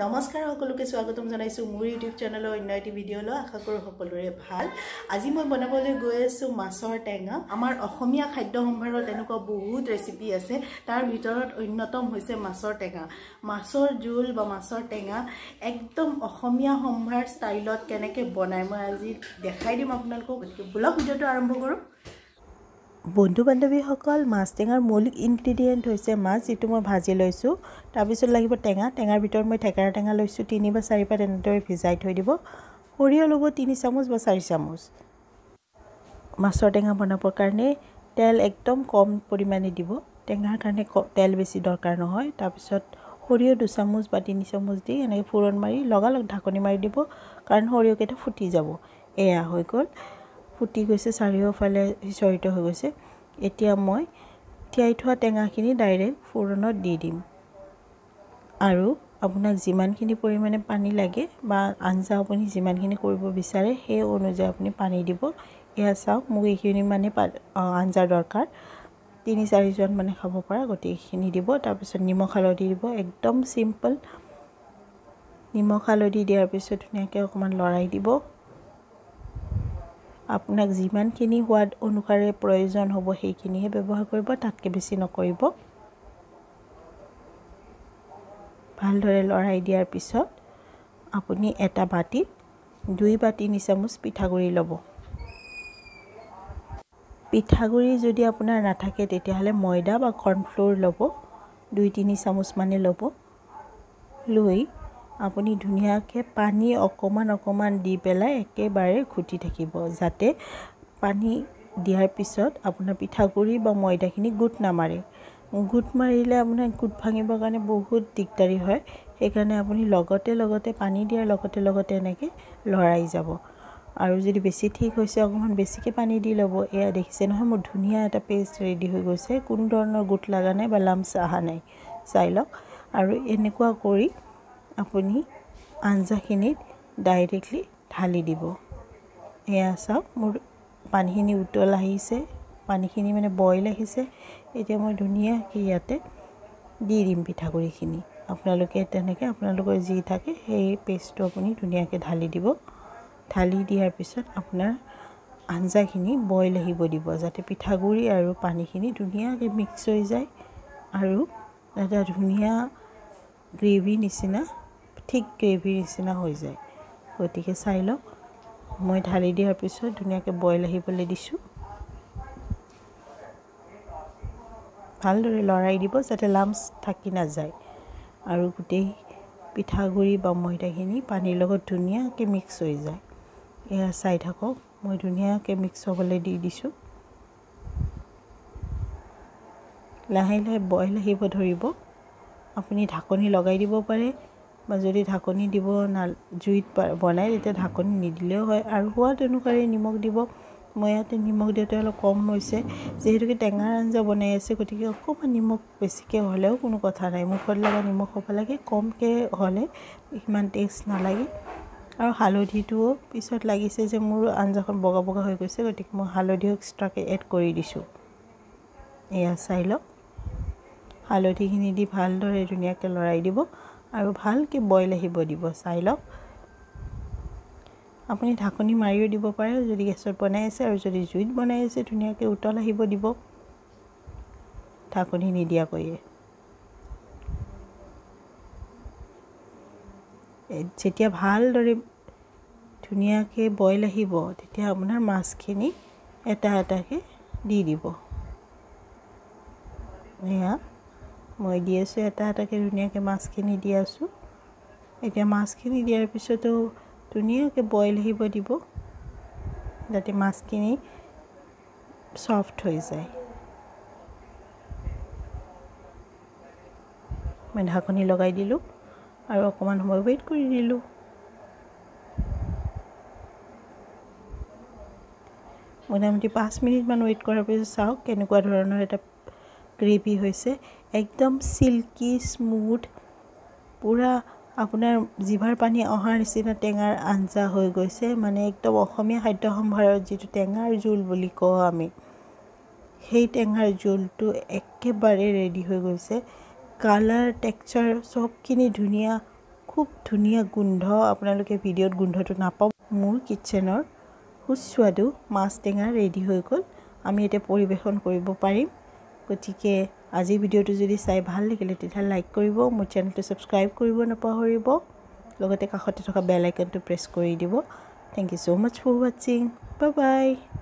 নমস্কাৰ সকলোকে স্বাগতম জনাইছো মোৰ ইউটিউব চেনেলৰ অন্য এটি ভিডিঅ'লৈ আশা কৰো সকলোৰে ভাল আজি মই বনাবলৈ গৈ আছো মাছৰ টেঙা আমাৰ অসমীয়া খাদ্য সম্ভাৰত এনেকুৱা বহুত ৰেচিপি আছে তাৰ ভিতৰত অন্যতম হৈছে মাছৰ টেঙা মাছৰ জোল বা মাছৰ টেঙা একদম অসমীয়া সম্ভাৰ ষ্টাইলত কেনেকৈ বনাই মই আজি দেখাই দিম আপোনালোকক ব্লগ ভিডিঅ'টো আৰম্ভ কৰো বন্ধু বান্ধৱীসকল মাছ টেঙাৰ মৌলিক ইনগ্ৰেডিয়েণ্ট হৈছে মাছ যেটো মই ভাজি লৈছোঁ তাৰপিছত লাগিব টেঙাৰ ভিতৰত মই থেকেৰা টেঙা লৈছোঁ 3 বা 4 পাত এনেদৰে ভিজাই থৈ দিব সৰিয়হ ল'ব 3 চামুচ বা 4 চামুচ মাছৰ টেঙা বনাবৰ কাৰণে তেল একদম কম পৰিমাণে দিব টেঙাৰ কাৰণে তেল বেছি দৰকাৰ নহয় তাৰপিছত সৰিয়হ 2 চামুচ বা 3 চামুচ দি এনেকৈ ফুৰণ মাৰি লগালগ ঢাকনি মাৰি দিব কাৰণ সৰিয়হকেইটা ফুটি যাব এয়া হৈ গ'ল ফুটি গৈছে চাৰিওফালে সিঁচৰিত হৈ গৈছে এতিয়া মই তিয়াই থোৱা টেঙাখিনি ডাইৰেক্ট ফুৰণত দি দিম আৰু আপোনাক যিমানখিনি পৰিমাণে পানী লাগে বা আঞ্জা আপুনি যিমানখিনি কৰিব বিচাৰে সেই অনুযায়ী আপুনি পানী দিব এয়া চাওক মোক এইখিনি মানে আঞ্জাৰ দৰকাৰ 3-4 জন মানে খাব পৰা গতিকেখিনি দিব তাৰপিছত নিমখ হালধি দিব একদম সিম্পল নিমখ হালধি দিয়াৰ পিছত ধুনীয়াকৈ অকমান লৰাই দিব আপোনাক যিমানখিনি সোৱাদ অনুসাৰে প্ৰয়োজন হ'ব সেইখিনিহে ব্যৱহাৰ কৰিব তাতকৈ বেছি নকৰিব ভালদৰে লৰাই দিয়াৰ পিছত আপুনি এটা বাটিত 2 বা 3 চামুচ পিঠাগুৰি ল'ব পিঠাগুৰি যদি আপোনাৰ নাথাকে তেতিয়াহলে ময়দা বা কৰ্ণফ্লোৰ ল'ব 2-3 চামুচ মানে ল'ব লৈ আপুনি ধুনীয়াকৈ পানী অকমান দি পেলাই একেবাৰে ঘুটি থাকিব যাতে পানী দিয়াৰ পিছত আপোনাৰ পিঠাগুৰি বা ময়দাখিনি গুট নামাৰে গুট মাৰিলে আপোনাৰ গুট ভাঙিবৰ কাৰণে বহুত দিগদাৰি হয় সেইকাৰণে আপুনি লগতে পানী দিয়াৰ লগতে এনেকৈ লৰাই যাব আৰু যদি বেছি ঠিক হৈছে অকমান বেছিকৈ পানী দি ল'ব এয়া দেখিছে নহয় মোৰ ধুনীয়া এটা পেষ্ট ৰেডি হৈ গৈছে কোনো ধৰণৰ গুট লাগা নাই বা লাম্পছ আহা নাই চাই লওক আৰু এনেকুৱা কৰি আপুনি আঞ্জাখিনিত ডাইৰেক্টলি ঢালি দিব এয়া চাওক মোৰ পানীখিনি উতল আহিছে পানীখিনি মানে বইল আহিছে এতিয়া মই ধুনীয়াকৈ ইয়াতে দি দিম পিঠাগুৰিখিনি আপোনালোকে তেনেকৈ আপোনালোকৰ যি থাকে সেই পেষ্টটো আপুনি ধুনীয়াকৈ ঢালি দিব ঢালি দিয়াৰ পিছত আপোনাৰ আঞ্জাখিনি বইল আহিব দিব যাতে পিঠাগুৰি আৰু পানীখিনি ধুনীয়াকৈ মিক্স হৈ যায় আৰু এটা ধুনীয়া গ্ৰেভি নিচিনা ঠিক গ্ৰেভিৰ নিচিনা হৈ যায় গতিকে চাই লওক মই ঢালি দিয়াৰ পিছত ধুনীয়াকৈ বইল আহিবলৈ দিছোঁ ভালদৰে লৰাই দিব যাতে লাম্পছ থাকি নাযায় আৰু গোটেই পিঠাগুৰি বা ময়দাখিনি পানীৰ লগত ধুনীয়াকৈ মিক্স হৈ যায় এয়া চাই থাকক মই ধুনীয়াকৈ মিক্স হ'বলৈ দি দিছোঁ লাহে বইল আহিব ধৰিব আপুনি ঢাকনি লগাই দিব পাৰে বা যদি ঢাকনি দিব জুইত বনাই তেতিয়া ঢাকনি নিদিলেও হয় আৰু সোৱাদ অনুসাৰে নিমখ দিব মই ইয়াতে নিমখ দিওঁতে অলপ কম হৈছে যেহেতুকে টেঙাৰ আঞ্জা বনাই আছে গতিকে অকণমান নিমখ বেছিকৈ হ'লেও কোনো কথা নাই মুখত লগা নিমখ হ'ব লাগে কমকৈ হ'লে ইমান টেষ্ট নালাগে আৰু হালধিটোও পিছত লাগিছে যে মোৰ আঞ্জাখন বগা হৈ গৈছে গতিকে মই হালধিও এক্সট্ৰাকৈ এড কৰি দিছোঁ এয়া চাই লওক হালধিখিনি দি ভালদৰে ধুনীয়াকৈ লৰাই দিব আৰু ভালকৈ বইল আহিব দিব চাই লওক আপুনি ঢাকনি মাৰিও দিব পাৰে যদি গেছত বনাই আছে আৰু যদি জুইত বনাই আছে ধুনীয়াকৈ উতল আহিব দিব ঢাকনি নিদিয়াকৈয়ে যেতিয়া ভালদৰে ধুনীয়াকৈ বইল আহিব তেতিয়া আপোনাৰ মাছখিনি এটাকৈ দি দিব এয়া মই দি আছোঁ এটাকৈ ধুনীয়াকৈ মাছখিনি দি আছোঁ এতিয়া মাছখিনি দিয়াৰ পিছতো ধুনীয়াকৈ বইল আহিব দিব যাতে মাছখিনি সফ্ট হৈ যায় মই ঢাকনি লগাই দিলোঁ আৰু অকমান সময় ৱেইট কৰি দিলোঁ মোটামুটি 5 মিনিটমান ৱেইট কৰাৰ পিছত চাওক কেনেকুৱা ধৰণৰ এটা গ্ৰেভি হৈছে একদম সিল্কি স্মুথ পুৰা আপোনাৰ জিভাৰ পানী অহাৰ নিচিনা টেঙাৰ আঞ্জা হৈ গৈছে মানে একদম অসমীয়া খাদ্য সম্ভাৰত যিটো টেঙাৰ জোল বুলি কওঁ আমি সেই টেঙাৰ জোলটো একেবাৰে ৰেডি হৈ গৈছে কালাৰ টেক্সচাৰ সবখিনি ধুনীয়া খুব ধুনীয়া গোন্ধ আপোনালোকে ভিডিঅ'ত গোন্ধটো নাপাব মোৰ কিচেনৰ সুস্বাদু মাছ টেঙা ৰেডি হৈ গ'ল আমি এতিয়া পৰিবেশন কৰিব পাৰিম গতিকে আজি ভিডিঅ'টো যদি চাই ভাল লাগিলে তেতিয়া লাইক কৰিব মোৰ চেনেলটো সাবস্ক্ৰাইব কৰিব নাপাহৰিব লগতে কাষতে থকা বেল আইকনটো প্ৰেছ কৰি দিব thank you so much for watching bye bye